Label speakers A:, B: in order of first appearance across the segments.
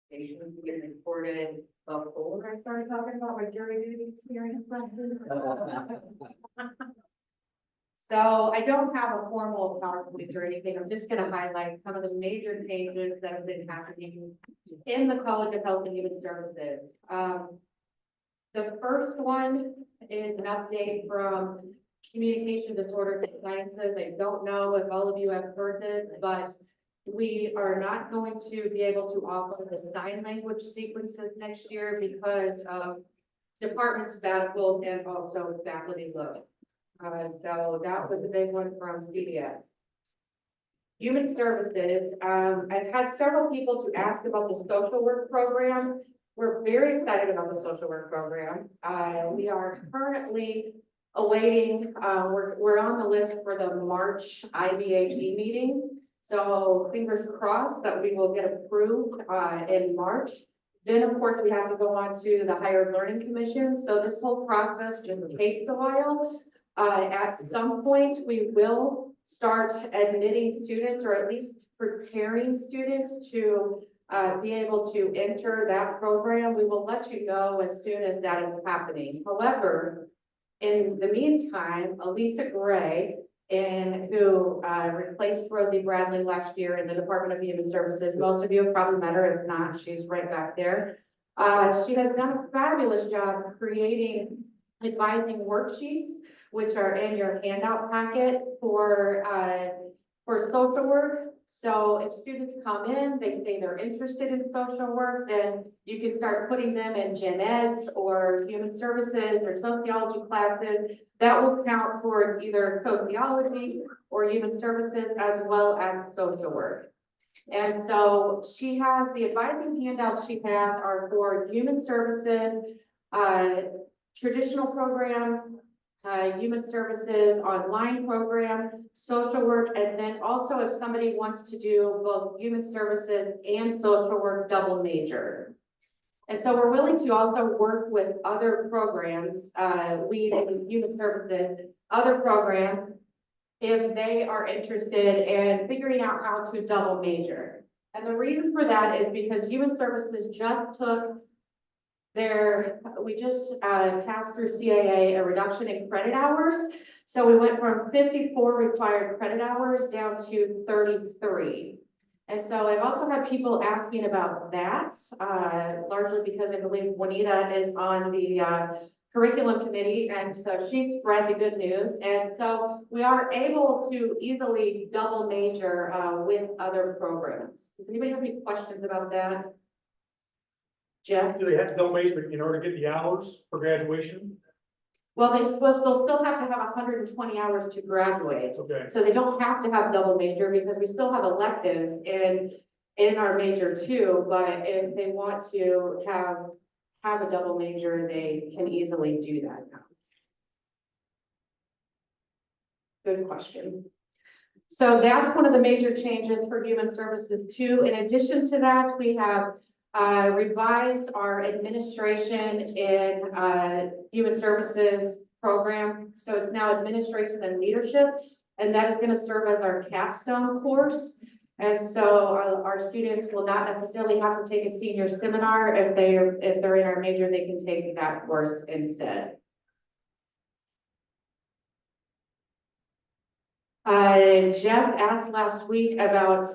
A: applications being reported before I started talking about my jury duty experience last week. So I don't have a formal PowerPoint or anything. I'm just going to highlight some of the major changes that have been happening in the College of Health and Human Services. The first one is an update from Communication Disorders and Sciences. I don't know if all of you have heard this, but we are not going to be able to offer the sign language sequences next year because of department sabbaticals and also faculty load. So that was a big one from CDS. Human Services, I've had several people to ask about the social work program. We're very excited about the social work program. We are currently awaiting, we're on the list for the March IBHE meeting. So fingers crossed that we will get approved in March. Then, of course, we have to go on to the Higher Learning Commission. So this whole process just takes a while. At some point, we will start admitting students, or at least preparing students to be able to enter that program. We will let you know as soon as that is happening. However, in the meantime, Elisa Gray, who replaced Rosie Bradley last year in the Department of Human Services. Most of you have probably met her. If not, she's right back there. She has done a fabulous job creating advising worksheets, which are in your handout packet for social work. So if students come in, they say they're interested in social work, then you can start putting them in gen eds or human services or sociology classes. That will count towards either sociology or human services as well as social work. And so she has the advising handouts she has are for human services, traditional program, human services, online program, social work, and then also if somebody wants to do both human services and social work double major. And so we're willing to also work with other programs, lead in human services, other programs, if they are interested in figuring out how to double major. And the reason for that is because human services just took we just passed through CAA a reduction in credit hours. So we went from 54 required credit hours down to 33. And so I've also had people asking about that, largely because I believe Juanita is on the curriculum committee, and so she spread the good news. And so we are able to easily double major with other programs. Does anybody have any questions about that? Jeff?
B: Do they have to double major in order to get the hours for graduation?
A: Well, they'll still have to have 120 hours to graduate.
B: Okay.
A: So they don't have to have double major because we still have electives in our major too. But if they want to have a double major, they can easily do that now. Good question. So that's one of the major changes for human services too. In addition to that, we have revised our administration in human services program. So it's now administration and leadership, and that is going to serve as our capstone course. And so our students will not necessarily have to take a senior seminar. If they're in our major, they can take that course instead. Jeff asked last week about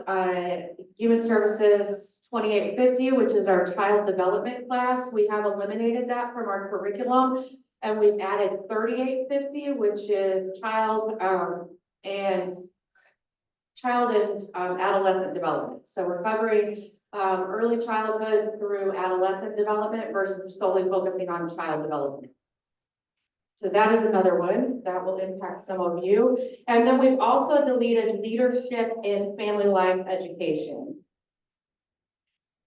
A: human services 2850, which is our child development class. We have eliminated that from our curriculum, and we've added 3850, which is child and adolescent development. So we're covering early childhood through adolescent development versus solely focusing on child development. So that is another one that will impact some of you. And then we've also deleted leadership in family life education.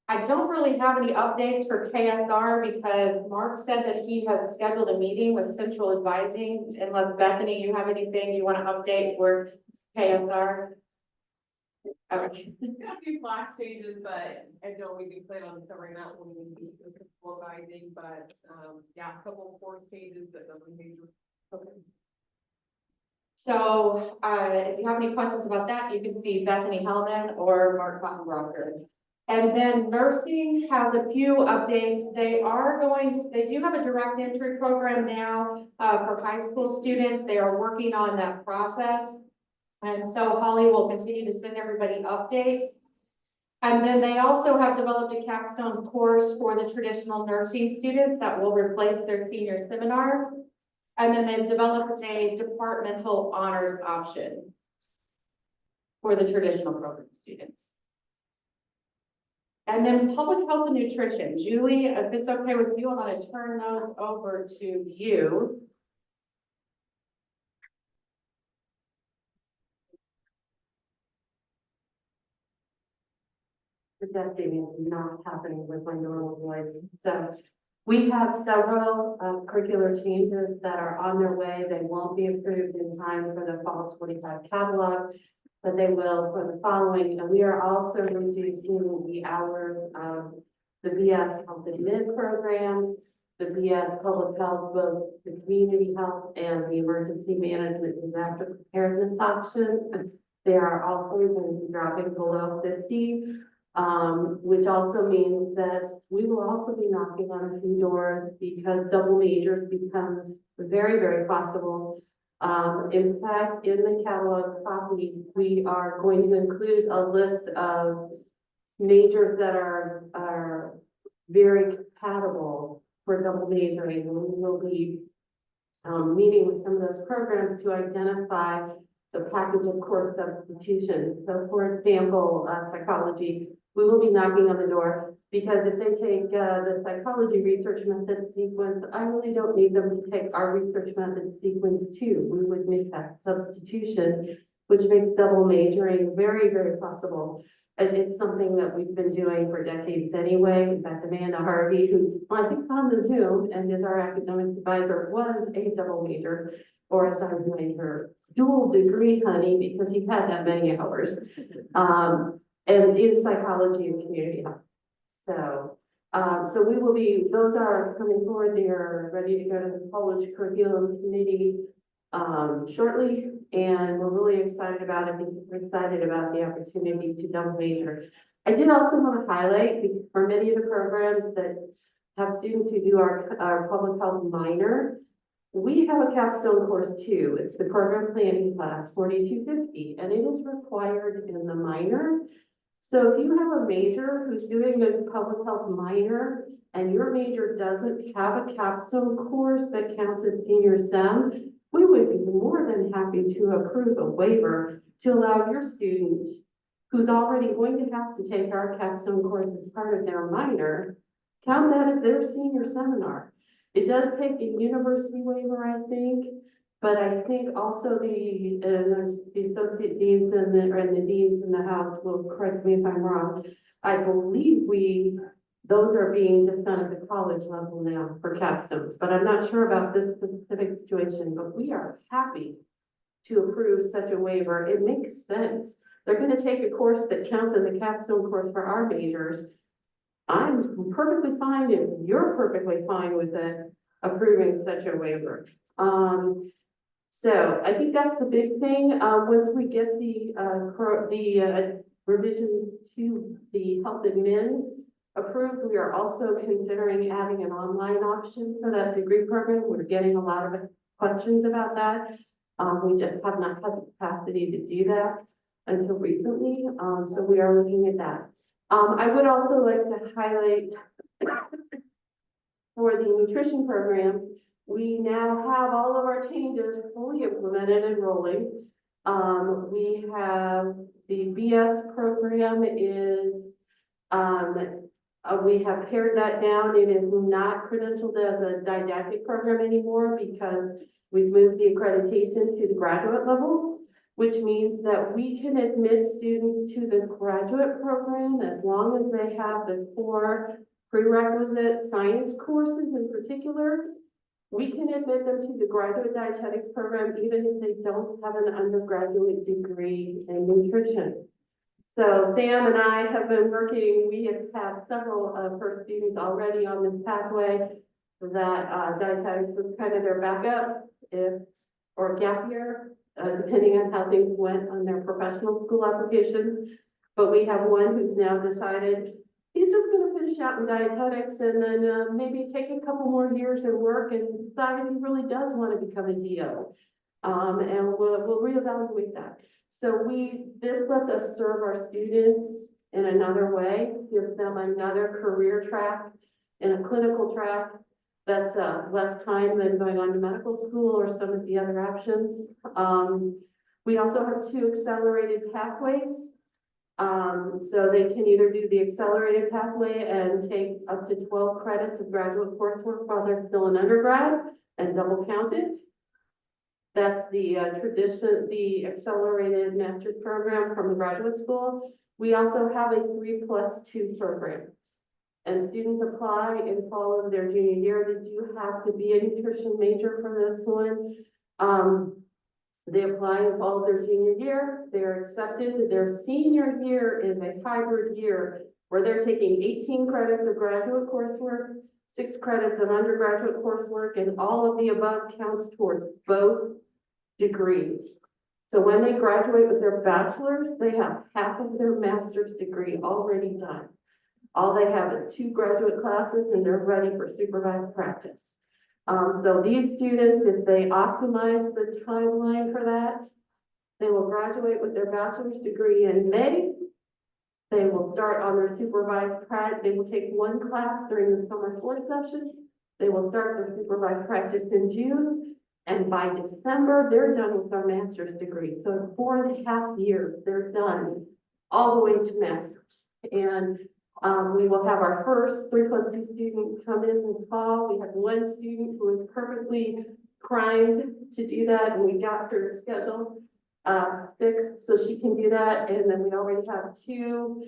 A: I don't really have any updates for KSR because Mark said that he has scheduled a meeting with Central Advising. Unless Bethany, you have anything you want to update for KSR? Okay.
C: A few class changes, but I know we do plan on covering that when we meet with Central Advising, but yeah, a couple of course changes, but nothing major.
A: Okay. So if you have any questions about that, you can see Bethany Hellman or Mark Cottonbrocker. And then nursing has a few updates. They do have a direct entry program now, for high school students. They are working on that process. And so Holly will continue to send everybody updates. And then they also have developed a capstone course for the traditional nursing students that will replace their senior seminar. And then they've developed a departmental honors option for the traditional program students. And then public health and nutrition. Julie, if it's okay with you, I'm going to turn those over to you.
D: Projecting is not happening with my normal voice. So we have several curricular changes that are on their way. They won't be approved in time for the fall 25 catalog, but they will for the following. And we are also reducing the hours of the BS Health Admin program, the BS Public Health, both the community health and the emergency management disaster preparedness option. They are also going to be dropping below 50. Which also means that we will also be knocking on a few doors because double majors become very, very possible. In fact, in the catalog copy, we are going to include a list of majors that are very compatible for double majoring. And we will be meeting with some of those programs to identify the package of course substitutions. So for example, psychology, we will be knocking on the door because if they take the psychology research method sequence, I really don't need them to take our research method sequence too. We would make that substitution, which makes double majoring very, very possible. And it's something that we've been doing for decades anyway. In fact, Amanda Harvey, who's I think on the Zoom and is our academic advisor, was a double major, or as I remind her, dual degree, honey, because you've had that many hours. And in psychology and community health. So we will be, those are coming forward. They are ready to go to the college curriculum committee shortly. And we're really excited about it because we're excited about the opportunity to double major. I did also want to highlight for many of the programs that have students who do our public health minor, we have a capstone course too. It's the program planning class 4250, and it is required in the minor. So if you have a major who's doing a public health minor and your major doesn't have a capstone course that counts as senior SEM, we would be more than happy to approve a waiver to allow your student who's already going to have to take our capstone course as part of their minor, count that as their senior seminar. It does take a university waiver, I think, but I think also the associate deans and the deans in the house will correct me if I'm wrong. I believe those are being just done at the college level now for capstones, but I'm not sure about this specific situation, but we are happy to approve such a waiver. It makes sense. They're going to take a course that counts as a capstone course for our majors. I'm perfectly fine if you're perfectly fine with it, approving such a waiver. So I think that's the big thing. Once we get the revisions to the health admin approved, we are also considering adding an online option for that degree program. We're getting a lot of questions about that. We just have not had the capacity to do that until recently. So we are looking at that. I would also like to highlight for the nutrition program, we now have all of our changes fully implemented and rolling. We have the BS program is, we have pared that down. It is not credentialed as a didactic program anymore because we've moved the accreditation to the graduate level, which means that we can admit students to the graduate program as long as they have the 4 prerequisite science courses in particular. We can admit them to the graduate dietetics program even if they don't have an undergraduate degree in nutrition. So Sam and I have been working, we have had several of her students already on this pathway that dietetics was kind of their backup or gap year, depending on how things went on their professional school applications. But we have one who's now decided he's just gonna finish out in dietetics and then, maybe take a couple more years and work and decide if he really does want to become a DO. And we'll reevaluate that. So this lets us serve our students in another way, gives them another career track and a clinical track that's, less time than going on to medical school or some of the other options. We also have 2 accelerated pathways. So they can either do the accelerated pathway and take up to 12 credits of graduate coursework while they're still in undergrad and double count it. That's the the accelerated master's program from the graduate school. We also have a 3+2 program. And students apply in fall of their junior year. They do have to be a nutrition major for this one. They apply in fall of their junior year. They're accepted. Their senior year is a hybrid year where they're taking 18 credits of graduate coursework, 6 credits of undergraduate coursework, and all of the above counts towards both degrees. So when they graduate with their bachelor's, they have half of their master's degree already done. All they have is 2 graduate classes and they're ready for supervised practice. So these students, if they optimize the timeline for that, they will graduate with their bachelor's degree in May. They will start on their supervised practice. They will take 1 class during the summer 4 session. They will start their supervised practice in June. And by December, they're done with their master's degree. So in 4.5 years, they're done all the way to master's. And we will have our first 3+2 student come in this fall. We have 1 student who is perfectly primed to do that, and we got her schedule fixed so she can do that. And then we already have 2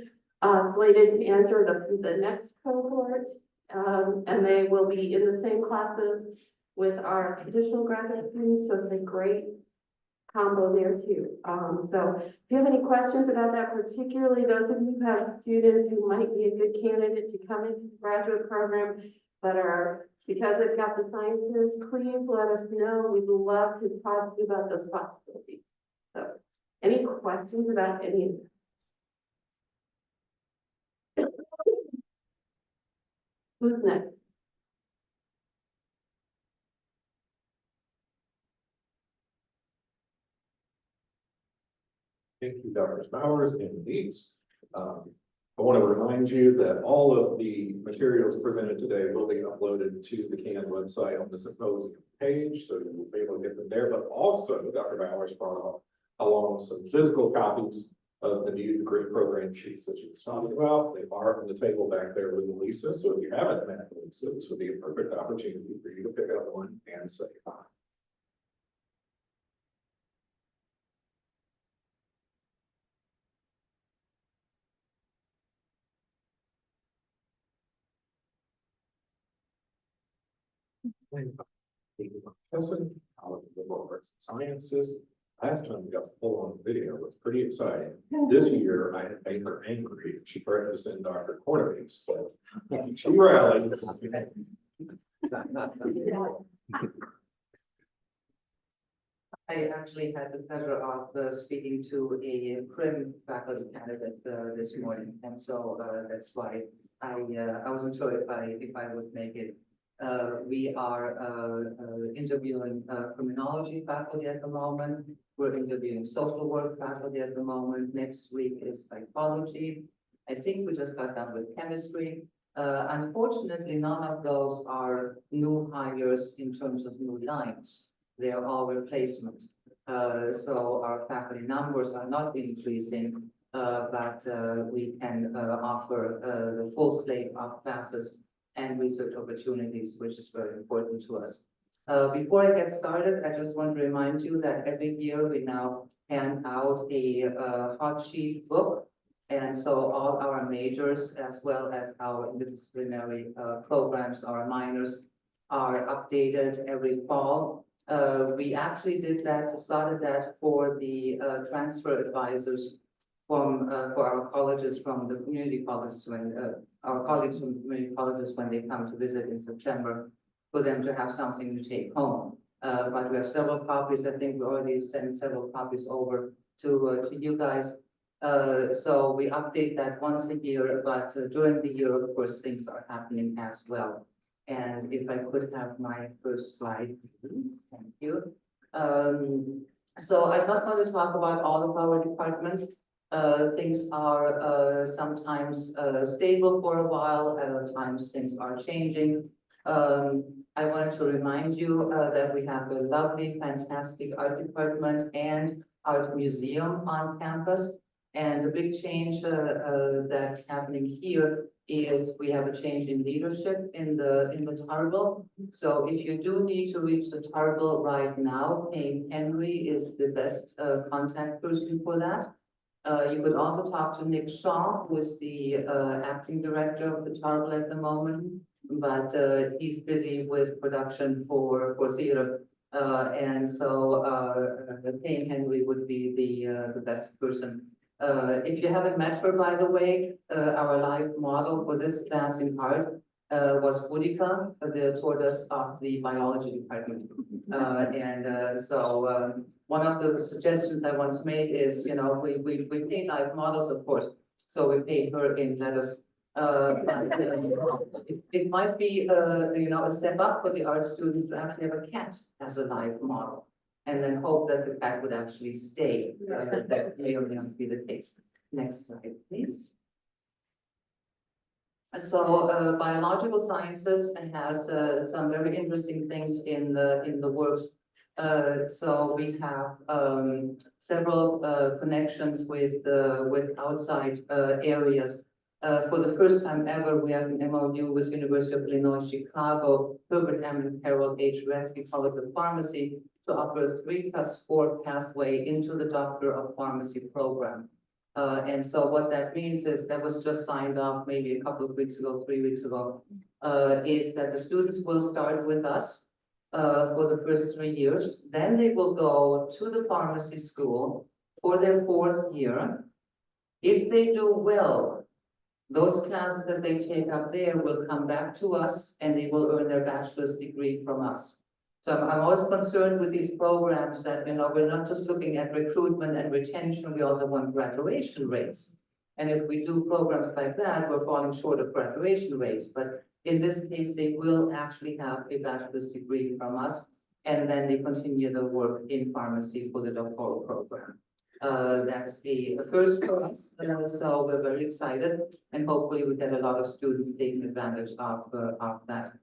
D: slated to enter the next cohort, and they will be in the same classes with our traditional graduate students. So it's a great combo there too. So if you have any questions about that, particularly those of you who have students who might be a good candidate to come into the graduate program but are, because they've got the sciences, please let us know. We'd love to talk to you about those possibilities. So any questions about any of that? Who's next?
E: Thank you, Dr. Bowers and Leeds. I want to remind you that all of the materials presented today will be uploaded to the CAN website on the symposium page, so you will be able to get them there. But also, Dr. Bowers brought along some physical copies of the new degree program sheets that she was talking about. They are on the table back there with Lisa. So if you haven't met Lisa, this would be a perfect opportunity for you to pick up one and say hi. College of Liberal Arts and Sciences. Last time we got full on video, it was pretty exciting. This year I had made her angry. She threatened to send Dr. Cornelius, but she rallied.
F: I actually had the pleasure of speaking to a prim faculty candidate this morning, and so that's why I wasn't sure if I would make it. We are interviewing criminology faculty at the moment. We're interviewing social work faculty at the moment. Next week is psychology. I think we just got done with chemistry. Unfortunately, none of those are new hires in terms of new lines. They are all replacements. So our faculty numbers are not increasing, but we can offer the full slate of classes and research opportunities, which is very important to us. Before I get started, I just want to remind you that every year we now hand out a hot sheet book. And so all our majors, as well as our interdisciplinary programs, our minors, are updated every fall. We actually started that for the transfer advisors from for our colleges from the community colleges when our colleagues from the community colleges when they come to visit in September, for them to have something to take home. But we have several copies. I think we already sent several copies over to you guys. So we update that once a year, but during the year, of course, things are happening as well. And if I could have my first slide, please, thank you. So I'm not going to talk about all of our departments. Things are sometimes stable for a while, other times things are changing. I wanted to remind you that we have a lovely, fantastic art department and art museum on campus. And the big change that's happening here is we have a change in leadership in the Tarbell. So if you do need to reach the Tarbell right now, Kane Henry is the best contact person for that. You could also talk to Nick Shaw, who is the acting director of the Tarbell at the moment, but he's busy with production for theater. And so Kane Henry would be the best person. If you haven't met her, by the way, our live model for this class in art was Boudica, the tortoise of the biology department. So one of the suggestions I once made is, you know, we pay live models, of course, so we pay her in letters. It might be, you know, a step up for the art students to actually have a cat as a live model. And then hope that the cat would actually stay. That may or may not be the case. Next slide, please. So biological sciences has some very interesting things in the works. So we have several connections with outside areas. For the first time ever, we have an MOU with University of Illinois Chicago, Herbert M. and Carol H. Redsky College of Pharmacy, to offer a 3+4 pathway into the Doctor of Pharmacy program. And so what that means is that was just signed off maybe a couple of weeks ago, 3 weeks ago, is that the students will start with us for the first 3 years. Then they will go to the pharmacy school for their 4th year. If they do well, those classes that they take up there will come back to us and they will earn their bachelor's degree from us. So I'm always concerned with these programs that, you know, we're not just looking at recruitment and retention, we also want graduation rates. And if we do programs like that, we're falling short of graduation rates. But in this case, they will actually have a bachelor's degree from us, and then they continue the work in pharmacy for the doctoral program. That's a first for us, so we're very excited, and hopefully we get a lot of students taking advantage of that.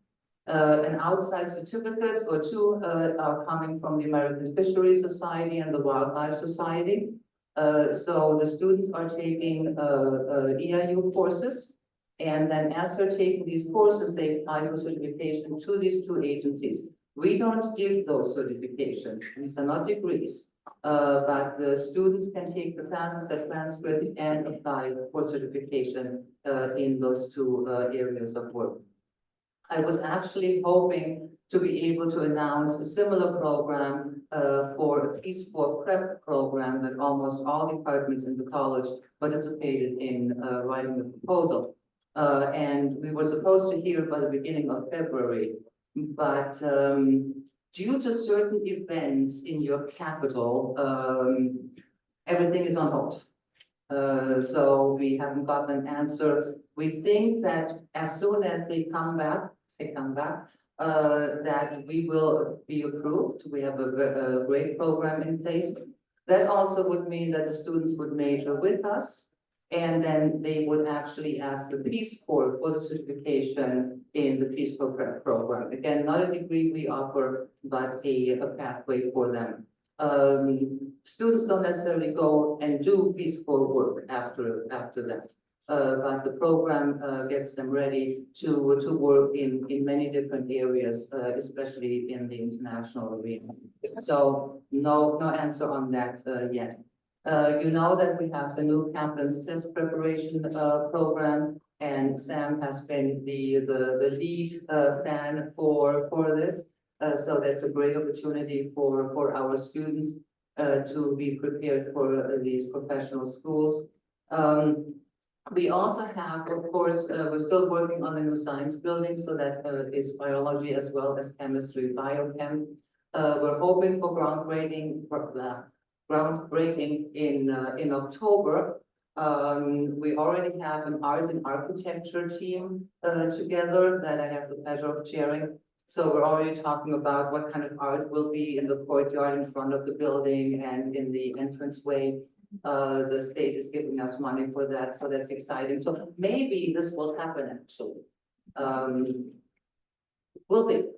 F: An outside certificate or two are coming from the American Fisheries Society and the Wildlife Society. So the students are taking EIU courses, and then as they're taking these courses, they apply for certification to these two agencies. We don't give those certifications; these are not degrees. But the students can take the classes at transcript and apply for certification in those two areas of work. I was actually hoping to be able to announce a similar program for a Peace Corps prep program that almost all departments in the college participated in writing the proposal. And we were supposed to hear by the beginning of February, but due to certain events in your capital, everything is on hold. So we haven't gotten an answer. We think that as soon as they come back, that we will be approved. We have a great program in place. That also would mean that the students would major with us, and then they would actually ask the Peace Corps for the certification in the Peace Corps prep program. Again, not a degree we offer, but a pathway for them. Students don't necessarily go and do Peace Corps work after that. But the program gets them ready to work in many different areas, especially in the international arena. So no answer on that yet. You know that we have the new Kaplan's test preparation program, and Sam has been the lead fan for this. So that's a great opportunity for our students to be prepared for these professional schools. We also have, of course, we're still working on the new science building, so that is biology as well as chemistry, biochem. We're hoping for groundbreaking in October. We already have an art and architecture team together that I have the pleasure of chairing. So we're already talking about what kind of art will be in the courtyard in front of the building and in the entranceway. The state is giving us money for that, so that's exciting. So maybe this will happen actually. We'll see.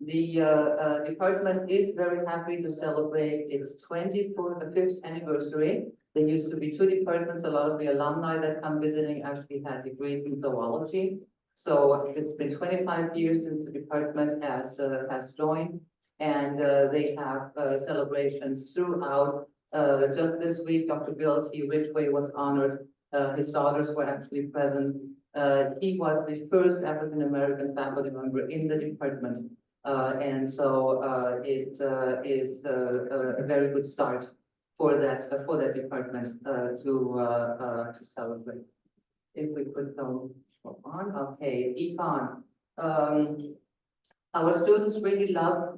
F: The department is very happy to celebrate its 25th anniversary. There used to be two departments. A lot of the alumni that come visiting actually had degrees in zoology. So it's been 25 years since the department has joined, and they have celebrations throughout. Just this week, Dr. Bill T. Ridgway was honored. His daughters were actually present. He was the first African-American faculty member in the department. And so it is a very good start for that department to celebrate. If we could go on, okay, econ. Our students really love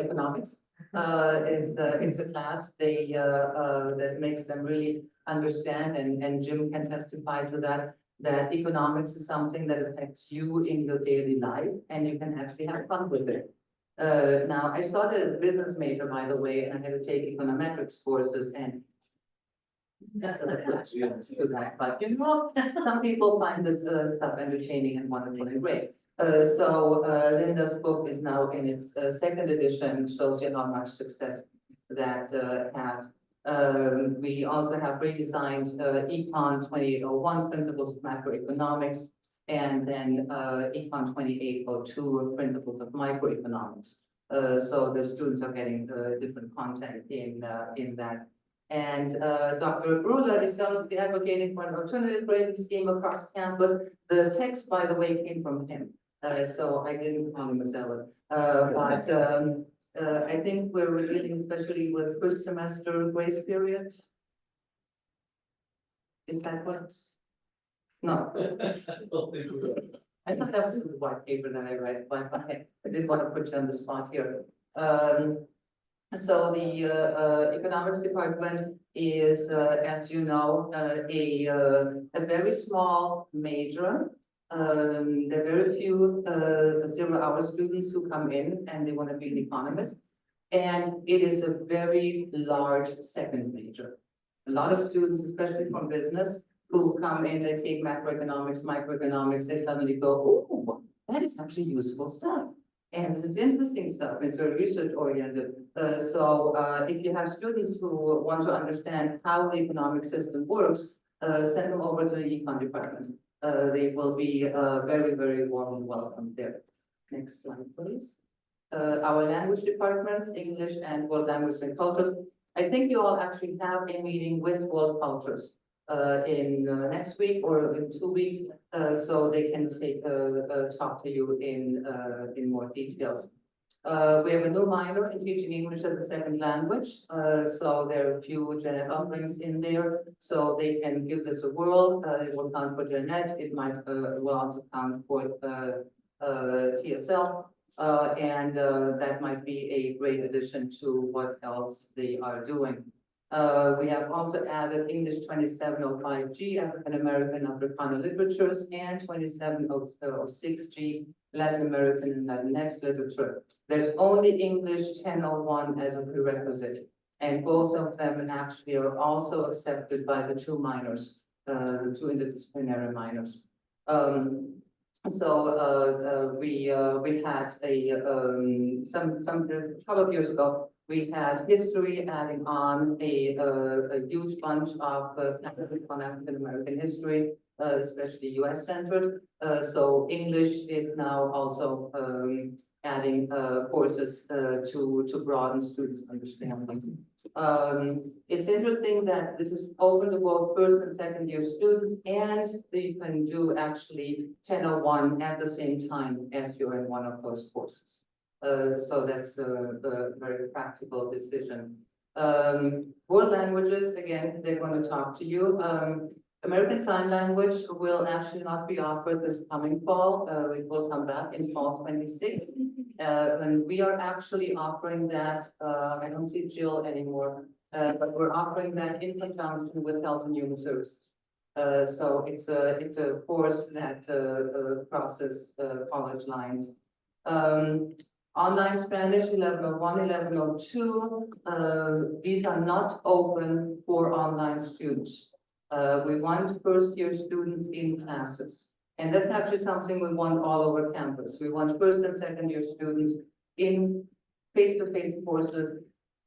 F: economics. It's a class that makes them really understand, and Jim can testify to that. That economics is something that affects you in your daily life, and you can actually have fun with it. Now, I started as a business major, by the way, and I had to take econometrics courses, and that's a flashbacks to that. But you know, some people find this stuff entertaining and wonderful and great. Linda's book is now in its second edition, shows you how much success that has. We also have redesigned Econ 2801, Principles of Macroeconomics, and then Econ 2802, Principles of Microeconomics. So the students are getting different content in that. And Dr. Brula is zealously advocating for an alternative grading scheme across campus. The text, by the way, came from him. So I didn't call him a zealot. I think we're dealing especially with first semester grace period. Is that what? No. I thought that was in the white paper that I read, but okay, I didn't want to put you on the spot here. So the economics department is, as you know, a very small major. There are very few 0-hour students who come in and they want to be an economist. And it is a very large second major. A lot of students, especially from business, who come in, they take macroeconomics, microeconomics, they suddenly go, oh, that is actually useful stuff. And it's interesting stuff, it's very research oriented. If you have students who want to understand how the economic system works, send them over to the econ department. They will be very, very warmly welcomed there. Next slide, please. Our language departments, English and World Language and Cultures. I think you all actually have a meeting with World Cultures in next week or in 2 weeks, so they can talk to you in more details. We have a new minor in teaching English as a second language, so there are a few Janet offerings in there, so they can give this a whirl. It will count for Janet. It might will also count for TSL, and that might be a great addition to what else they are doing. We have also added English 2705G, African American Africana Literatures, and 2706G, Latin American and Latinx Literature. There's only English 1001 as a prerequisite, and both of them actually are also accepted by the two minors, the two interdisciplinary minors. We had a couple of years ago, we had history adding on a huge bunch of African American history, especially US centered. So English is now also adding courses to broaden students' understanding. It's interesting that this is open to both first and second year students, and you can do actually 1001 at the same time as you're in one of those courses. So that's a very practical decision. World languages, again, they're going to talk to you. American Sign Language will actually not be offered this coming fall. It will come back in fall 26. And we are actually offering that. I don't see Jill anymore. but we're offering that in conjunction with Health and Human Services. So it's a course that, crosses, college lines. Online Spanish 1101, 1102, these are not open for online students. We want first-year students in classes. And that's actually something we want all over campus. We want first and second-year students in face-to-face courses.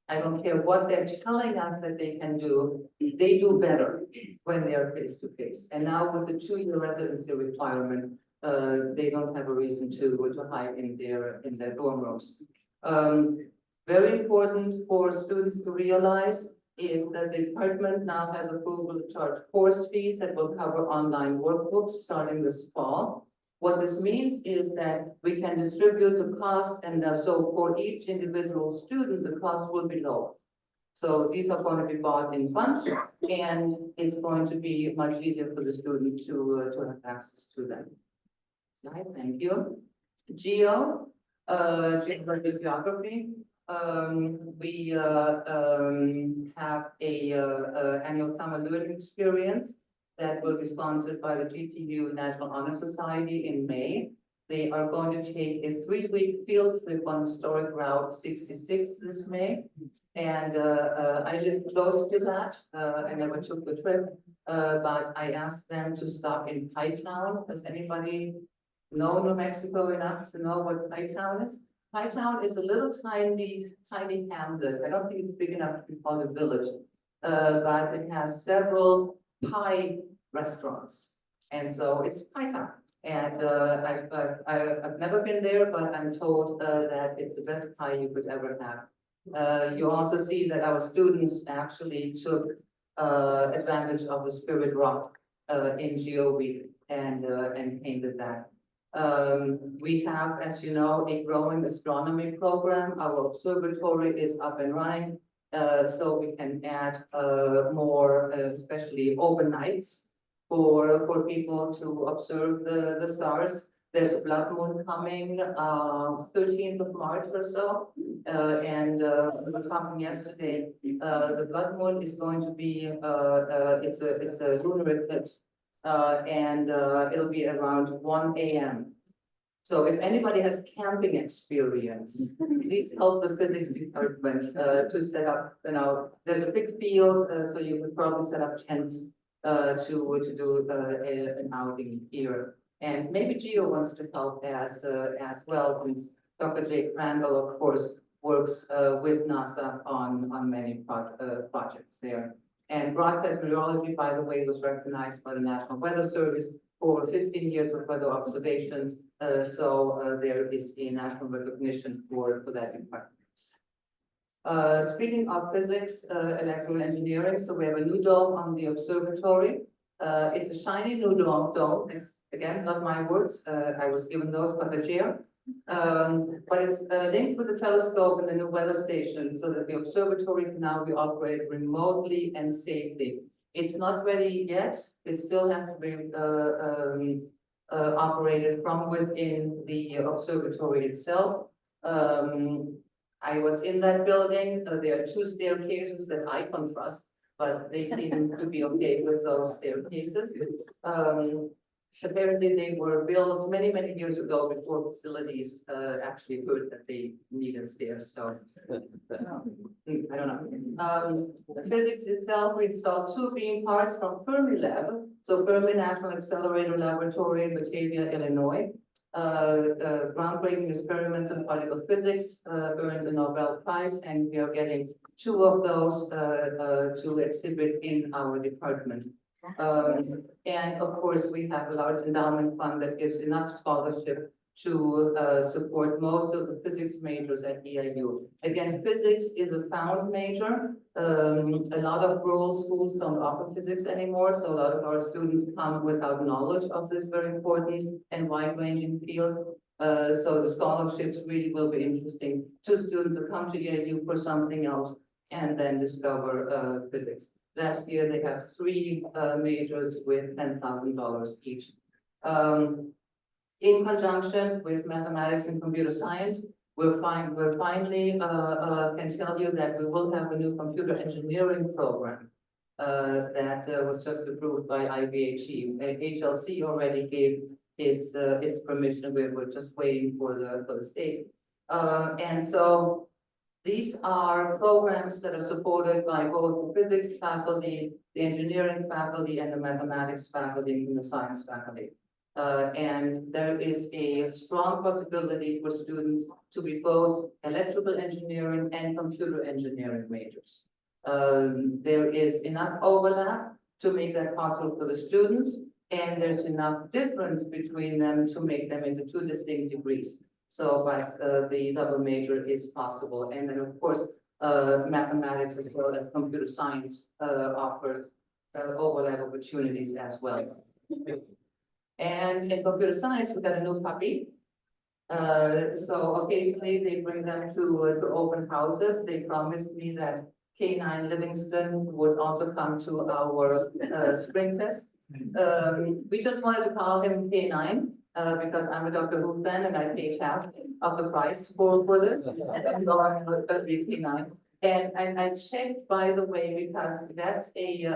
F: I don't care what they're telling us that they can do, they do better when they are face-to-face. And now with the 2-year residency requirement, they don't have a reason to hide in their dorm rooms. Very important for students to realize is that the department now has approval to charge course fees that will cover online workbooks starting this fall. What this means is that we can distribute the cost, and so for each individual student, the cost will be low. So these are going to be bought in bunch, and it's going to be much easier for the student to have access to them. Right, thank you. Geographic geography. We have a annual summer learning experience that will be sponsored by the GTU National Honor Society in May. They are going to take a 3-week field trip on historic Route 66 this May. And I live close to that. I never took the trip, but I asked them to stop in Pie Town. Does anybody know New Mexico enough to know what Pie Town is? Pie Town is a little tiny hamlet. I don't think it's big enough to be called a village, but it has several pie restaurants, and so it's Pie Town. And I've never been there, but I'm told that it's the best pie you could ever have. You also see that our students actually took advantage of the Spirit Rock in Geo Week and painted that. We have, as you know, a growing astronomy program. Our observatory is up and running, so we can add more, especially overnights for people to observe the stars. There's a blood moon coming 13th of March or so, and we were talking yesterday. The blood moon is going to be it's a lunar eclipse. And it'll be around 1 a.m. So if anybody has camping experience, please help the physics department to set up, there's a big field, so you could probably set up tents to do an outing here. And maybe Geo wants to help as well, since Dr. Jake Randall, of course, works with NASA on many projects there. And broadcast meteorology, by the way, was recognized by the National Weather Service for 15 years of weather observations. So there is a national recognition for that department. Speaking of physics, electrical engineering, so we have a new dome on the observatory. It's a shiny new dome. It's, again, not my words. I was given those by the chair. But it's linked with the telescope and the new weather station so that the observatory can now be operated remotely and safely. It's not ready yet. It still has to be operated from within the observatory itself. I was in that building. There are 2 staircases that I can trust, but they seem to be okay with those staircases. Apparently they were built many years ago before facilities actually heard that they needed stairs, so I don't know. The physics itself, we installed 2 beam parts from Fermi Lab, so Fermi National Accelerator Laboratory, Batavia, Illinois. Groundbreaking experiments in particle physics earned the Nobel Prize, and we are getting 2 of those to exhibit in our department. And of course, we have a large endowment fund that gives enough scholarship to support most of the physics majors at EIU. Again, physics is a found major. A lot of rural schools don't offer physics anymore, so a lot of our students come without knowledge of this very important and wide-ranging field. So the scholarships really will be interesting to students who come to EIU for something else and then discover physics. Last year, they have 3 majors with $10,000 each. In conjunction with mathematics and computer science, we're finally, can tell you that we will have a new computer engineering program that was just approved by IVHE. HLC already gave its permission. We're just waiting for the state. And so these are programs that are supported by both the physics faculty, the engineering faculty, and the mathematics faculty, and the science faculty. And there is a strong possibility for students to be both electrical engineering and computer engineering majors. There is enough overlap to make that possible for the students, and there's enough difference between them to make them into two distinct degrees. So, but the double major is possible, and then of course, mathematics as well as computer science offers overlap opportunities as well. And in computer science, we got a new puppy. So occasionally they bring them to open houses. They promised me that K9 Livingston would also come to our Spring Fest. We just wanted to call him K9 because I'm a Doctor Who fan and I paid half of the price for this. And so I'm going to be K9. And I checked, by the way, because that's a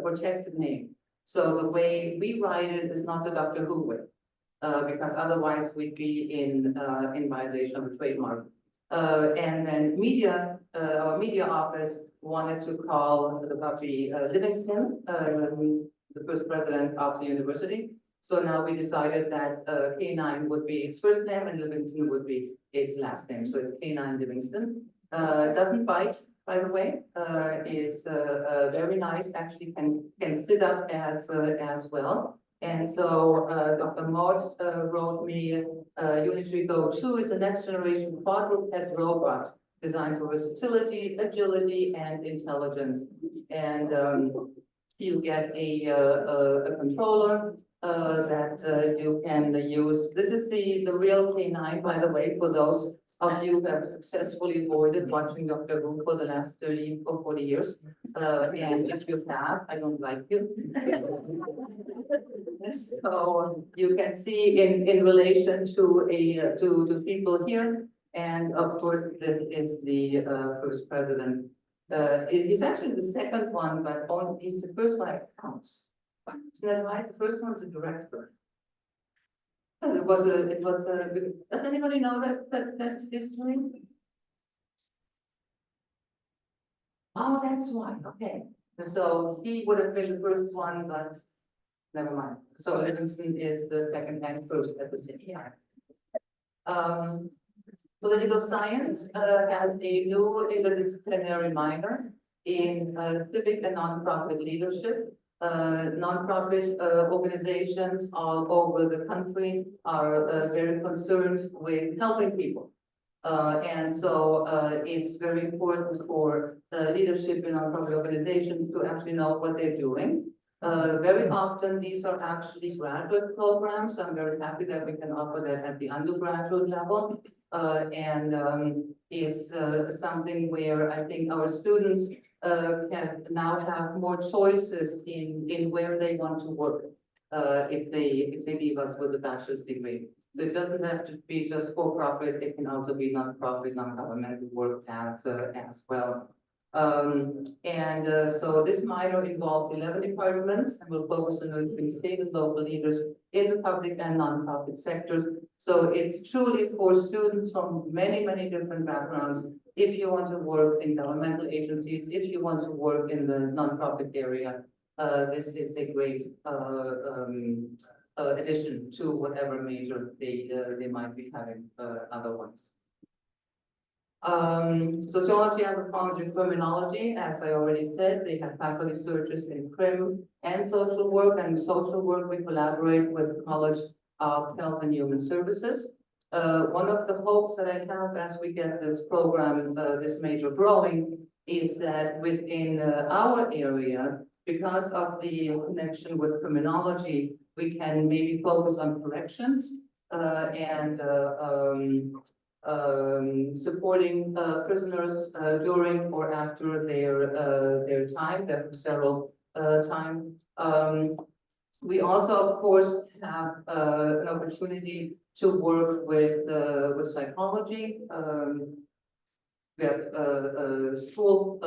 F: protected name. So the way we write it is not the Doctor Who way, because otherwise we'd be in violation of the trademark. And then our media office wanted to call the puppy Livingston, the first president of the university. So now we decided that K9 would be its first name and Livingston would be its last name. So it's K9 Livingston. Doesn't bite, by the way, is very nice, actually can sit up as well. And so Dr. Maud wrote me, Unitary Go 2 is a next generation quadruped robot designed for versatility, agility, and intelligence. And you get a controller that you can use. This is the real K9, by the way, for those of you who have successfully avoided watching Dr. Who for the last 30 or 40 years. And if you have, I don't like you. So you can see in relation to people here. And of course, this is the first president. It is actually the second one, but only it's the first one that counts. Isn't that right? The first one is the director. It was does anybody know that history? Oh, that's why, okay. So he would have been the first one, but never mind. So Livingston is the second and first at the same time. Political science has a new interdisciplinary minor in civic and nonprofit leadership. Nonprofit organizations all over the country are very concerned with helping people. And so it's very important for leadership in nonprofit organizations to actually know what they're doing. Very often these are actually graduate programs. I'm very happy that we can offer that at the undergraduate level. It's something where I think our students can now have more choices in where they want to work if they leave us with a bachelor's degree. So it doesn't have to be just for profit, it can also be non-profit, non-governmental work as well. So this minor involves 11 departments and will focus on nurturing state and local leaders in the public and non-profit sectors. So it's truly for students from many, many different backgrounds. If you want to work in governmental agencies, if you want to work in the non-profit area, this is a great addition to whatever major they might be having otherwise. Sociology, anthropology, and criminology, as I already said, they have faculty searches in crim and social work. And social work, we collaborate with the College of Health and Human Services. One of the hopes that I have as we get this program, this major growing, is that within our area, because of the connection with criminology, we can maybe focus on corrections and supporting prisoners during or after their time, their several time. We also, of course, have an opportunity to work with psychology. We have, school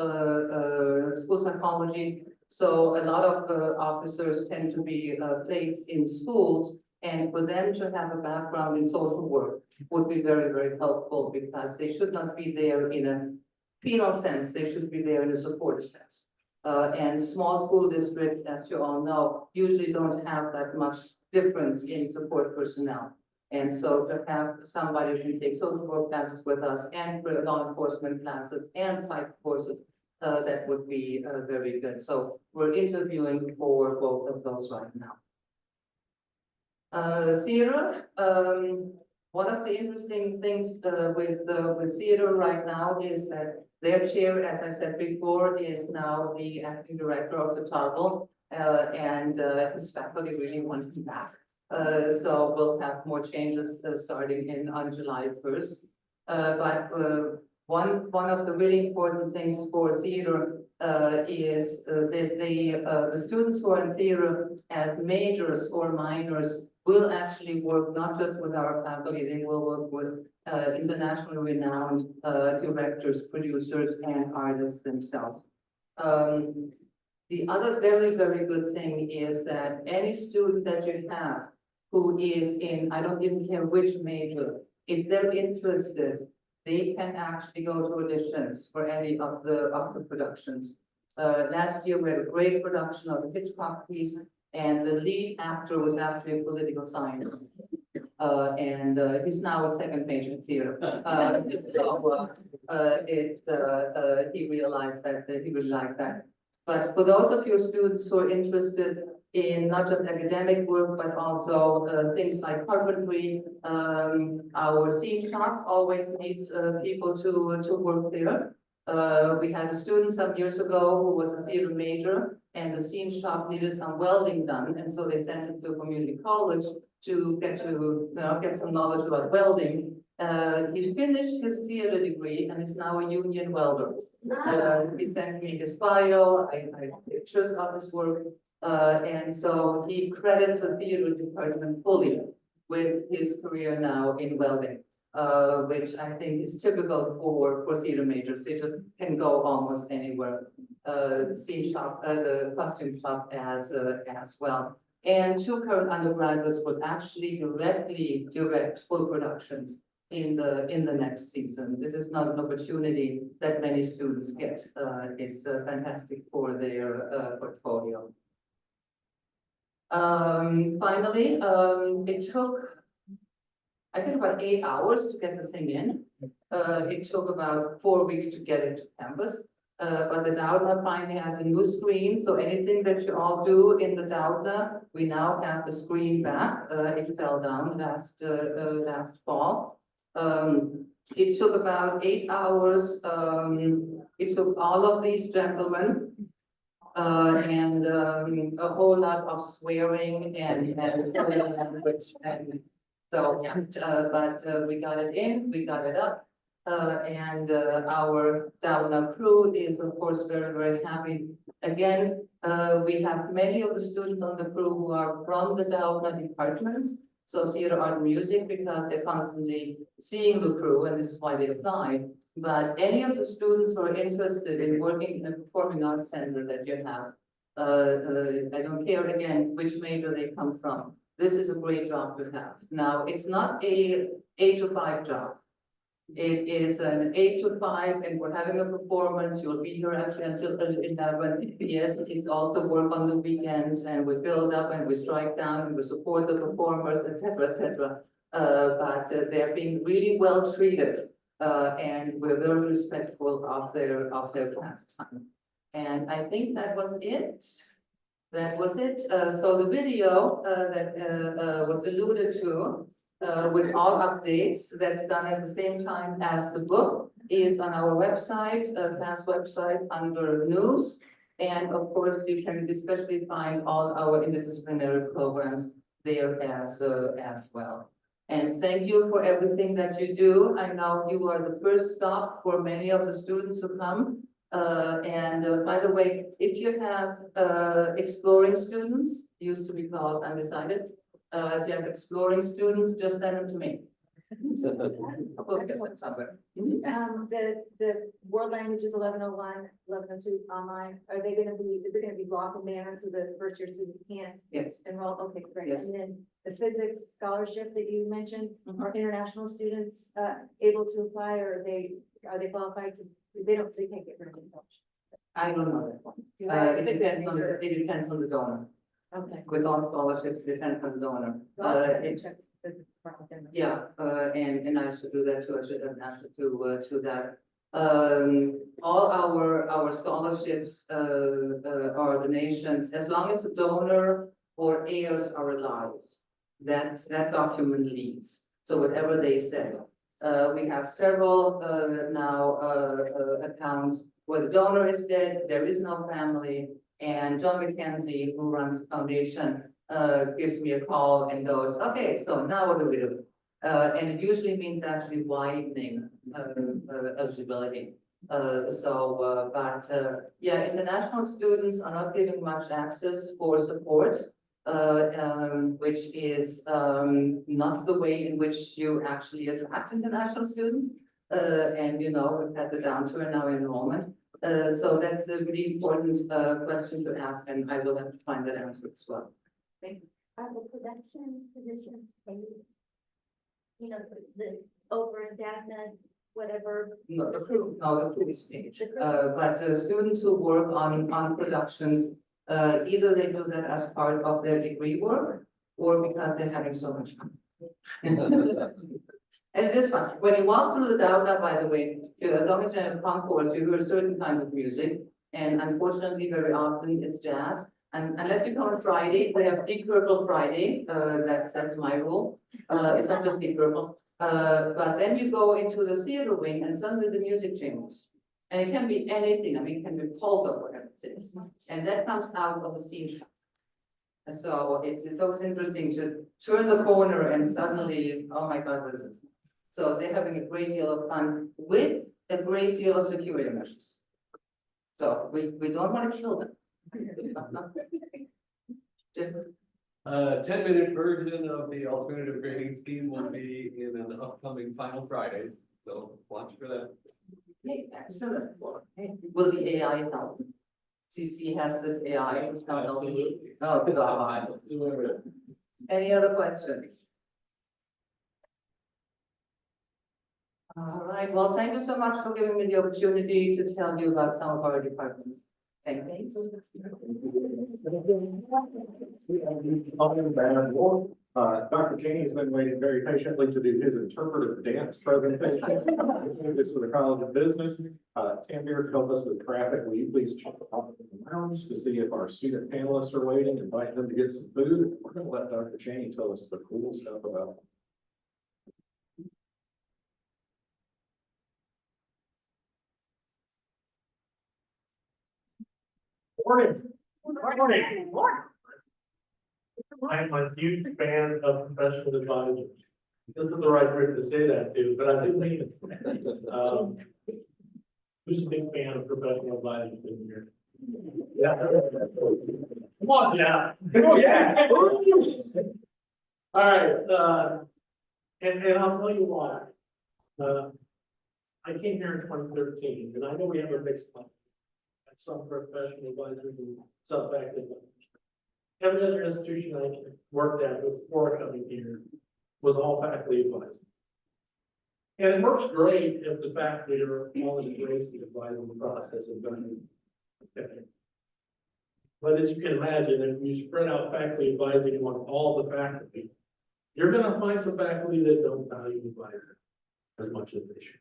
F: psychology. So a lot of, officers tend to be, placed in schools, and for them to have a background in social work would be very, very helpful, because they should not be there in a penal sense, they should be there in a supportive sense. And small school districts, as you all know, usually don't have that much difference in support personnel. And so to have somebody who can take social work classes with us and for law enforcement classes and psych courses, that would be, very good. So we're interviewing for both of those right now. Theater, one of the interesting things, with theater right now is that their chair, as I said before, is now the acting director of the Tarble, and his faculty really want him back. So we'll have more changes starting on July 1st. But one of the really important things for theater is that the students who are in theater as majors or minors will actually work not just with our faculty, they will work with internationally renowned directors, producers, and artists themselves. The other very, very good thing is that any student that you have who is in, I don't even care which major, if they're interested, they can actually go to auditions for any of the productions. Last year, we had a great production of the Hitchcock piece, and the lead actor was actually a political science. And he's now a second major in theater. He realized that he really liked that. But for those of your students who are interested in not just academic work, but also things like carpentry, our scene shop always needs people to work there. We had a student some years ago who was a theater major, and the scene shop needed some welding done, and so they sent him to a community college to get some knowledge about welding. He finished his theater degree and is now a union welder. He sent me his bio, I have pictures of his work, and so he credits the theater department fully with his career now in welding. Which I think is typical for theater majors. They just can go almost anywhere. The scene shop, the costume shop as well. And two current undergraduates will actually directly direct full productions in the next season. This is not an opportunity that many students get. It's fantastic for their portfolio. Finally, it took, I think, about 8 hours to get the thing in. It took about 4 weeks to get it to campus. But the Doudna finally has a new screen, so anything that you all do in the Doudna, we now have the screen back. It fell down last fall. It took about 8 hours. It took all of these gentlemen and a whole lot of swearing and language and so, yeah, but we got it in, we got it up, and our Doudna crew is, of course, very, very happy. Again, we have many of the students on the crew who are from the Doudna departments, so theater, art, and music, because they're constantly seeing the crew, and this is why they applied. But any of the students who are interested in working in a performing arts center that you have, I don't care again which major they come from. This is a great job to have. Now, it's not a 8 to 5 job. It is an 8 to 5, and we're having a performance. You'll be here actually until 11. Yes, it's also work on the weekends, and we build up and we strike down and we support the performers, etc., etc. But they're being really well treated, and we're very respectful of their class time. And I think that was it. That was it. So the video that was alluded to with all updates, that's done at the same time as the book, is on our website, class website under news. And of course, you can especially find all our interdisciplinary programs there as well. And thank you for everything that you do. I know you are the first stop for many of the students who come. By the way, if you have exploring students, used to be called undecided, If you have exploring students, just send them to me. We'll get them somewhere.
G: The world languages 1101, 1102 online, are they gonna be, is it gonna be block and banner so the first year students can't
F: Yes,
G: enroll? Okay, great.
F: Yes.
G: And then the physics scholarship that you mentioned,
F: Mhm.
G: are international students, able to apply, or are they qualified to, they can't get permission?
F: I don't know that one.
G: You have
F: It
G: physics
F: depends on
G: major.
F: it depends on the donor.
G: Okay.
F: With all scholarships, it depends on the donor. It-
G: Check physics part with them.
F: Yeah, and I should do that too, I should have an answer to that. All our scholarships, or donations, as long as the donor or heirs are alive, that document leads, so whatever they say. We have several, now, accounts where the donor is dead, there is no family, and John McKenzie, who runs the foundation, gives me a call and goes, okay, so now what do we do? And it usually means actually widening, eligibility. Yeah, international students are not giving much access for support, which is, not the way in which you actually attract international students. And you know, we've had the downturn now in enrollment. So that's a really important, question to ask, and I will have to find that answer as well.
H: Are the production positions paid? You know, the over indefinite, whatever.
F: No, the crew is paid.
H: The crew.
F: But students who work on productions, either they do that as part of their degree work or because they're having so much fun. And this one, when you walk through the Dauda, by the way, as long as you're in a concourse, you hear a certain kind of music. And unfortunately, very often it's jazz. And unless you come on Friday, we have Deep Purple Friday, that's my rule. It's not just Deep Purple. But then you go into the theater wing and suddenly the music changes. And it can be anything, I mean, it can be polka, whatever it is. And that comes out of the scene shop. And so it's always interesting to turn the corner and suddenly, oh my God, what is this? So they're having a great deal of fun with a great deal of security measures. So we don't want to kill them. Jim?
I: 10-minute version of the alternative grading scheme will be in an upcoming Final Fridays, so watch for that.
F: Hey, excellent. Will the AI help? CC has this AI, it's not helping. Oh, God. Any other questions? All right, well, thank you so much for giving me the opportunity to tell you about some of our departments. Thanks.
E: Dr. Cheney has been waiting very patiently to do his interpretive dance presentation. This for the College of Business. Tanvir, help us with traffic. Will you please check off the lounge to see if our student panelists are waiting, invite them to get some food. We're going to let Dr. Cheney tell us the cool stuff about.
B: Morning. Morning. I'm a huge fan of professional advisors. This is the right group to say that to, but I do mean it. Who's a big fan of professional advisors in here? Yeah. Come on, yeah. Oh, yeah. All right, and I'll tell you why. I came here in 2013, and I know we have a mixed plan. Some professional advisors and some faculty advisors. Every other institution I worked at before coming here was all faculty advising. And it works great if the faculty are all embrace the advising process and done it. Okay. But as you can imagine, if you spread out faculty advising among all the faculty, you're gonna find some faculty that don't value advising as much as they should.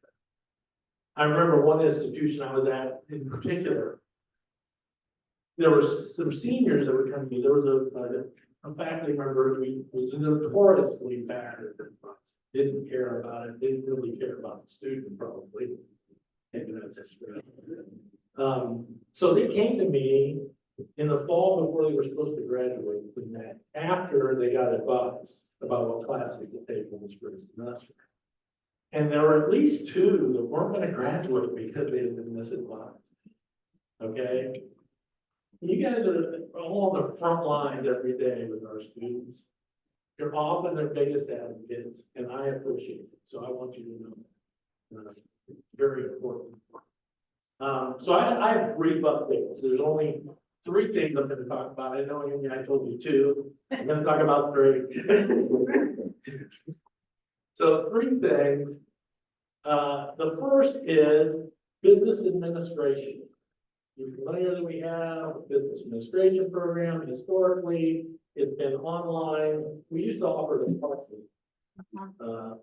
B: I remember one institution I was at in particular. There were some seniors that were coming to me. There was a faculty member who was notoriously bad at advice. Didn't care about it, didn't really care about the student probably. Maybe that's just so they came to me in the fall before they were supposed to graduate from that, after they got advice about what classes to take in the spring semester. And there were at least two that weren't going to graduate because they had been misadvised. Okay? You guys are all on the front lines every day with our students. You're often their biggest advocates, and I appreciate it, so I want you to know that. Very important. So I have brief updates. There's only 3 things I'm gonna talk about. I know Amy, I told you 2. I'm gonna talk about 3. So 3 things. The first is business administration. You're familiar that we have a business administration program. Historically, it's been online. We used to offer it partially,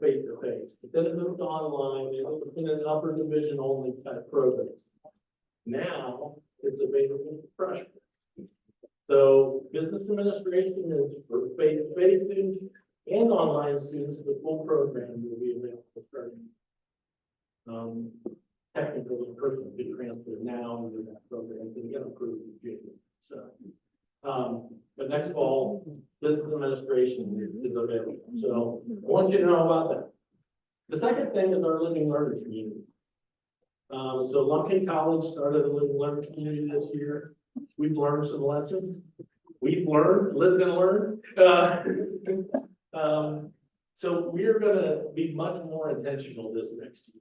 B: face to face, but then it moved to online. It's been an upper division only type programs. Now it's available for freshmen. So business administration is for face to face students and online students. The full program will be available starting. Technically, the person will be transferred now into that program to get approved in June. So, but next fall, business administration is available. So I want you to know about that. The second thing is our living learning community. So Lumpkin College started a living learning community this year. We've learned some lessons. We've learned, lived and learned. So we're gonna be much more intentional this next year.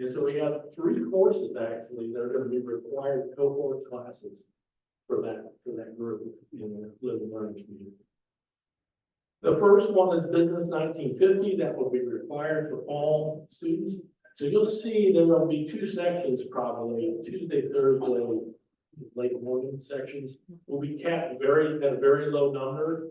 B: And so we have 3 courses actually that are gonna be required cohort classes for that group in the living learning community. The first one is Business 1950, that will be required for all students. So you'll see there will be 2 sections probably, Tuesday, Thursday, late morning sections will be capped at a very low number,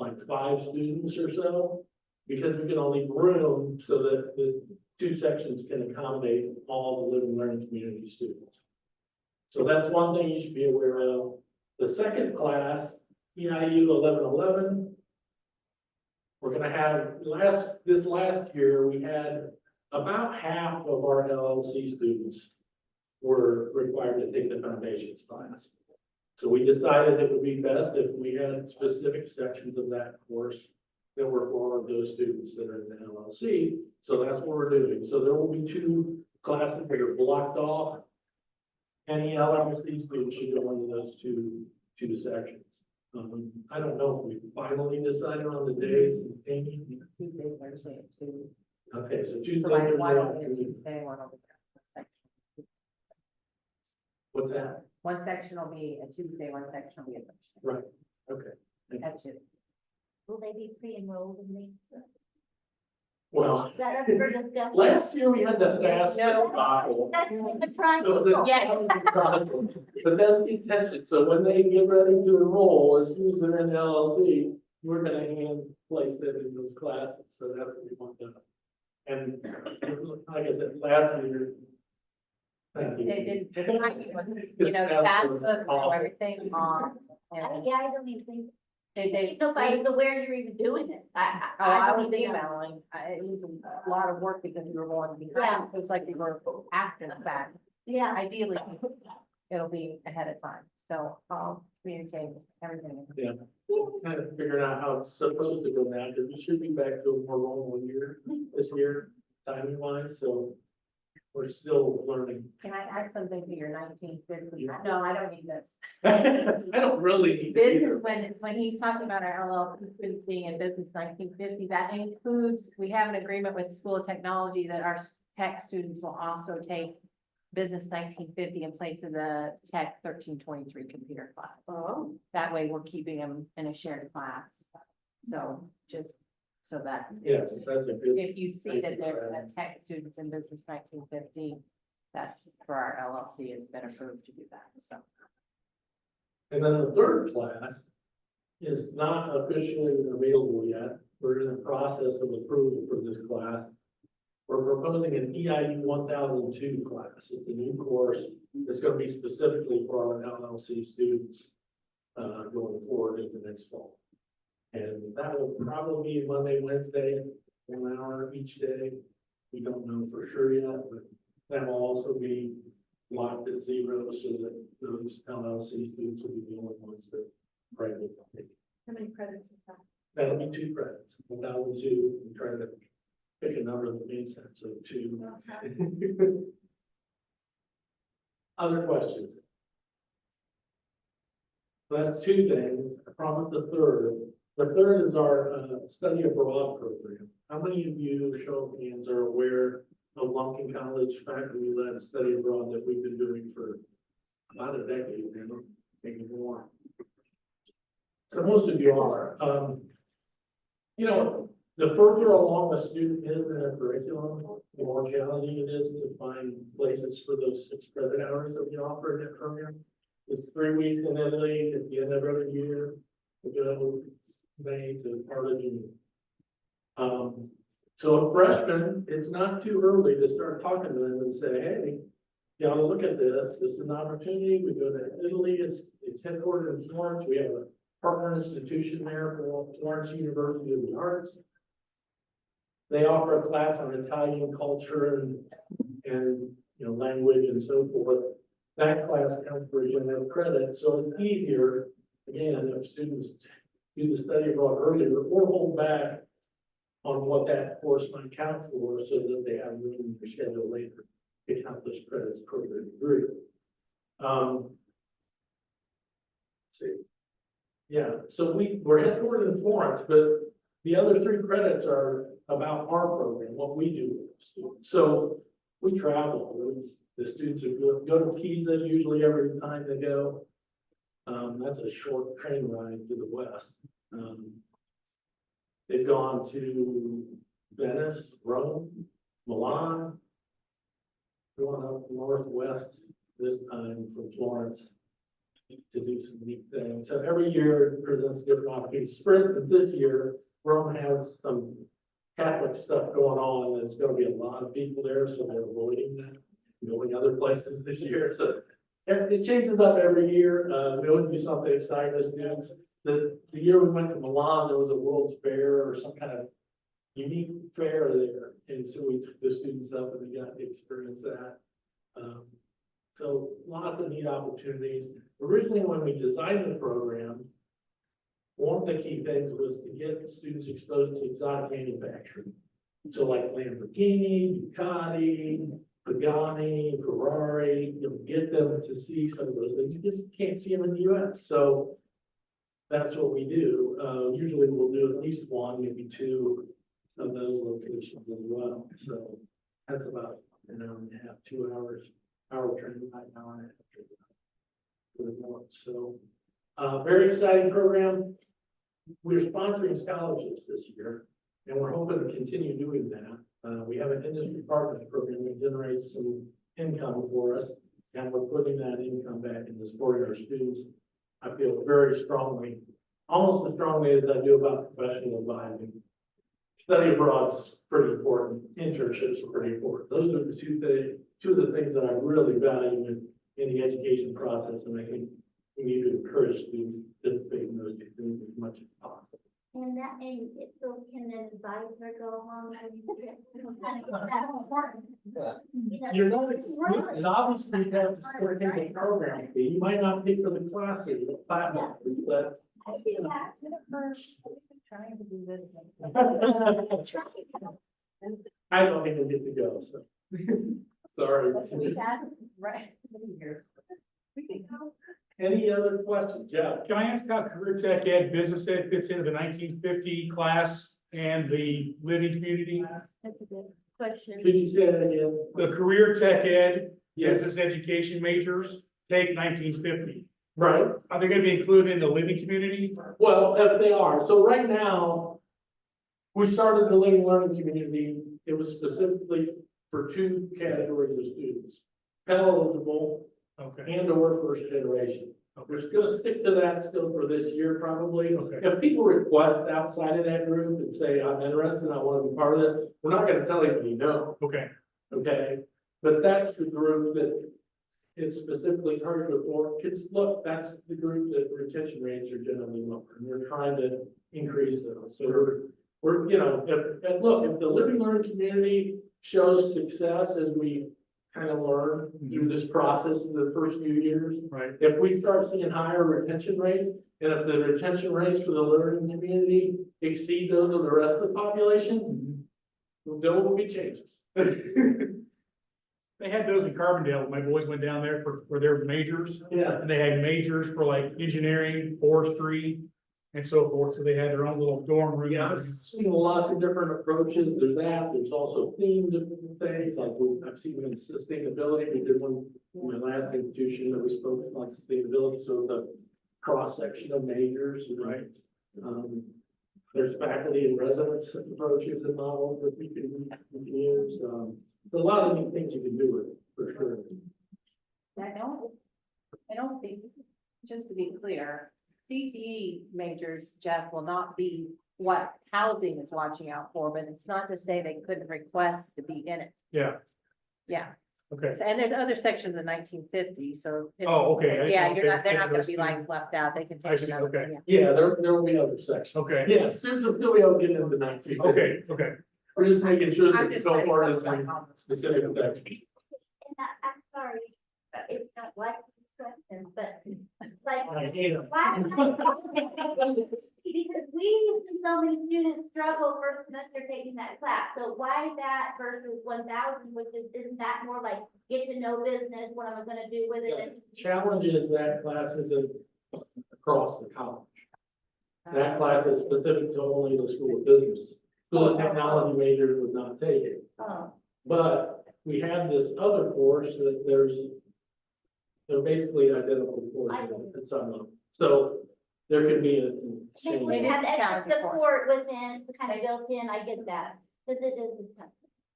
B: like 5 students or so, because we can only leave room so that the 2 sections can accommodate all the living learning community students. So that's one thing you should be aware of. The second class, EIU 1111, we're gonna have this last year, we had about half of our LLC students were required to take the foundations class. So we decided it would be best if we had specific sections of that course that were for those students that are in the LLC. So that's what we're doing. So there will be 2 classes that are blocked off. Any LLC students should go into those two sections. I don't know if we finally decided on the days. Amy?
A: Tuesday, Thursday, at 2.
B: Okay, so Tuesday.
A: So like
B: Thursday,
A: one over
B: afternoon.
A: there, Tuesday, one over there.
B: What's that?
A: One section will be a Tuesday, one section will be a Thursday.
B: Right, okay.
A: That's it.
H: Will they be pre-enrolled in these?
B: Well,
H: Is that up for discussion?
B: last year we had the fast
A: No.
B: model.
H: That's the
B: So
H: triangle.
B: but that's the intention. So when they get ready to enroll, as soon as they're in the LLC, we're gonna place them in those classes. So that's what we want to do. And like I said, last year. Thank you.
A: They did, the timing was, you know, that's everything on. And
H: Yeah, I don't even think,
A: they,
H: nobody's aware you're even doing it.
A: I
H: don't
A: was
H: even know.
A: emailing, it was a lot of work because we were going behind, it was like we were after the fact.
H: Yeah,
A: Ideally, it'll be ahead of time, so I'll communicate everything.
B: Kind of figuring out how it's supposed to go now, because we should be back to a more normal year this year, timing wise, so we're still learning.
A: Can I add something to your 1950? No, I don't need this.
B: I don't really need it either.
A: Business, when he's talking about our LLC students being in business 1950, that includes, we have an agreement with School of Technology that our tech students will also take business 1950 in place of the tech 1323 computer class.
D: Oh,
A: That way we're keeping them in a shared class. So just so that.
B: Yes, that's a good.
A: If you see that there are tech students in business 1950, that's for our LLC, it's been approved to do that, so.
B: And then the third class is not officially available yet. We're in the process of approval for this class. We're proposing an EIU 1002 class. It's a new course. It's going to be specifically for our LLC students going forward into next fall. And that will probably be Monday, Wednesday, 1 hour each day. We don't know for sure yet, but that will also be locked at 0 so that those LLC students will be the only ones that private.
G: How many credits is that?
B: That'll be 2 credits, 1002, and try to pick a number that makes sense, so 2. Other questions? So that's 2 things. I promised the third. The third is our study abroad program. How many of you, show of hands, are aware of Lumpkin College faculty-led study abroad that we've been doing for about a decade now, maybe more? So most of you are. You know, the further along a student is in their curriculum, the more challenging it is to find places for those 6 credit hours that we offer in that program. It's 3 weeks in Italy at the end of every year. We go May to part of June. So a freshman, it's not too early to start talking to them and say, hey, you know, look at this. This is an opportunity. We go to Italy. It's headquartered in Florence. We have a partner institution there for Florence University of the Arts. They offer a class on Italian culture and you know, language and so forth. That class counts for general credit, so it's easier, again, if students do the study abroad earlier or hold back on what that course might count for so that they have room in their schedule later to count those credits per their degree. Let's see. Yeah, so we're headquartered in Florence, but the other 3 credits are about our program, what we do with students. So we travel. The students go to Pisa usually every time they go. That's a short train ride to the west. They've gone to Venice, Rome, Milan. Going up northwest this time from Florence to do some neat things. So every year it presents different opportunities. For instance, this year, Rome has some Catholic stuff going on, and there's going to be a lot of people there, so they're avoiding that, going other places this year. So it changes up every year. We always do something exciting as students. The year we went to Milan, there was a World's Fair or some kind of unique fair there, and so we took the students up and they got to experience that. So lots of neat opportunities. Originally, when we designed the program, one of the key things was to get the students exposed to exotic manufacturing. So like Lamborghini, Ducati, Pagani, Ferrari, you know, get them to see some of those things. You just can't see them in the US. So that's what we do. Usually we'll do at least 1, maybe 2 of those locations as well. So that's about an hour and a half, 2 hours, hour train ride, hour and a half train ride for the north. So very exciting program. We're sponsoring scholarships this year, and we're hoping to continue doing that. We have an industry partners program that generates some income for us, and we're putting that income back into supporting our students. I feel very strongly, almost as strongly as I do about professional advising. Study abroad's pretty important. Internships are pretty important. Those are the two of the things that I really value in the education process, and I think we need to encourage students to participate in those 2 things as much as possible.
H: And so can an advisor go along and get some kind of that important? You know,
B: You're not excluded, and obviously you have to start taking a program fee. You might not pay for the classes, but
H: I do that first. Trying to do this.
B: I don't even get to go, so. Sorry.
H: Right.
B: Any other questions? Jeff?
J: Can I ask how career tech ed, business ed fits into the 1950 class and the living community?
H: That's a good question.
B: Could you say that again?
J: The career tech ed,
B: Yes.
J: business education majors take 1950.
B: Right.
J: Are they gonna be included in the living community?
B: Well, if they are, so right now, we started the living learning community. It was specifically for 2 categories of students. Pell eligible
J: Okay,
B: and or first generation. We're gonna stick to that still for this year, probably.
J: Okay.
B: If people request outside of that group and say, I'm interested, I want to be part of this, we're not gonna tell you no,
J: okay,
B: okay? But that's the group that it's specifically targeted for. Kids, look, that's the group that retention rates are generally lower, and we're trying to increase those. So we're, you know, if the living learning community shows success as we kind of learn through this process in the first few years.
J: right.
B: If we start seeing higher retention rates, and if the retention rates for the learning community exceed those of the rest of the population, there will be changes.
J: They had those in Carbondale. My boys went down there for their majors.
B: Yeah,
J: And they had majors for like engineering, forestry, and so forth, so they had their own little dorm room.
B: Yeah, I've seen lots of different approaches, there's that, there's also themed things, like I've seen in sustainability, we did one in my last institution that was focused on sustainability, so the cross-section of majors, right? There's faculty and residents approaches and models that we can use, there's a lot of neat things you can do with it, for sure.
A: I don't think, just to be clear, CTE majors, Jeff, will not be what housing is watching out for, but it's not to say they couldn't request to be in it.
J: Yeah,
A: Yeah,
J: okay.
A: and there's other sections in 1950, so.
J: Oh, okay.
A: Yeah,
J: Okay,
A: they're not gonna
J: those
A: be
J: two.
A: like left out, they can
J: I
A: take
J: see,
A: another.
J: okay.
A: Yeah.
B: Yeah, there will be other sections.
J: Okay,
B: Yeah, students will still be able to get into 19.
J: okay, okay.
B: We're just making sure
A: I'm
B: that you
A: just
B: don't
A: letting
B: part
A: folks
B: of
A: know.
B: the specific section.
H: And I'm sorry, it's not like this question, but like.
B: I hate 'em.
H: Why? Because we see so many students struggle first semester taking that class, so why that versus 1,000, which isn't that more like get to know business, what am I gonna do with it? And
B: Challenge is that class isn't across the college. That class is specific to only the School of Business. School of Technology majors would not take it.
H: Oh,
B: But we have this other course that they're basically identical courses at some level. So there could be an
H: they
B: exchange.
H: would
A: It is
H: have
A: a
H: extra
A: challenging course.
H: support within, kind of built in, I get that, because it is.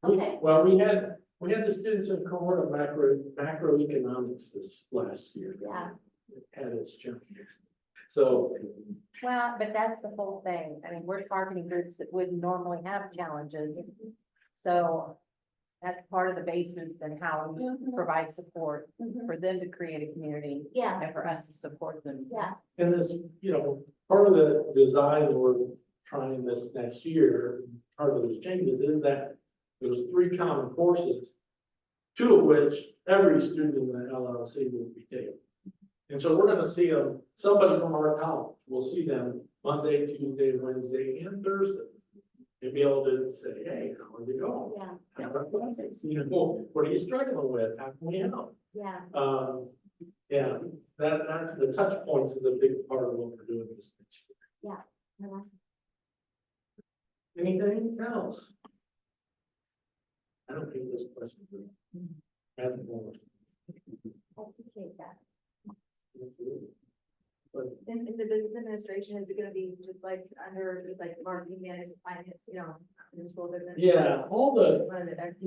H: Okay.
B: Well, we had the students in cohort of macroeconomics this last year.
H: Yeah.
B: It had its challenges. So,
A: Well, but that's the whole thing. I mean, we're targeting groups that wouldn't normally have challenges. So that's part of the basis and how we provide support for them to create a community
H: Yeah,
A: and for us to support them.
H: yeah,
B: and this, part of the design we're trying this next year, part of those changes is that there's 3 common courses, 2 of which every student in the LLC will be taking. And so we're gonna see somebody from our college, we'll see them Monday, Tuesday, Wednesday, and Thursday. And be able to say, hey, how are you going?
H: yeah,
B: How are classes? What are you struggling with? How can we help?
H: yeah.
B: Yeah, that, the touch points is a big part of what we're doing this next year.
H: Yeah.
B: Anything else? I don't think this question has more.
H: I appreciate that.
B: But
G: In the business administration, is it gonna be just like under, just like marketing management, finance, in the school business?
B: yeah, all the,
G: One of the next-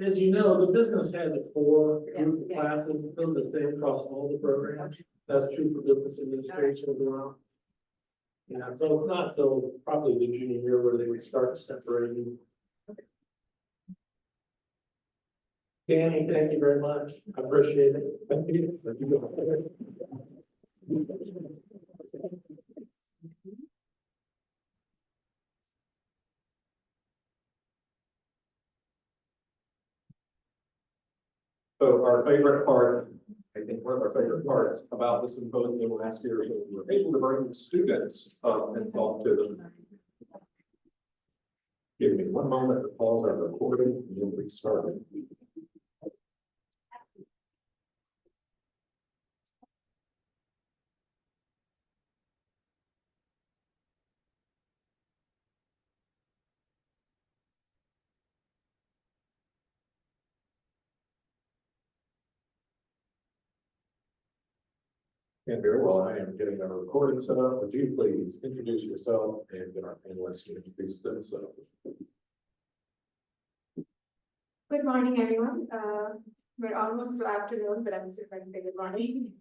B: as you know, the business has a core group of
G: Yeah.
B: classes, those are the same across all the programs. That's true for business administration as well. Yeah, so it's not till probably the junior year where they would start separating. Danny, thank you very much. I appreciate it. Thank you.
E: So our favorite part, I think one of our favorite parts about the symposium last year, was we were able to bring students up and talk to them. Give me one moment to pause our recording and then we started. And very well, I am getting our recording set up. Would you please introduce yourself and get our panelists to introduce themselves?
K: Good morning, everyone. We're almost to afternoon, but I'm still going to say good morning.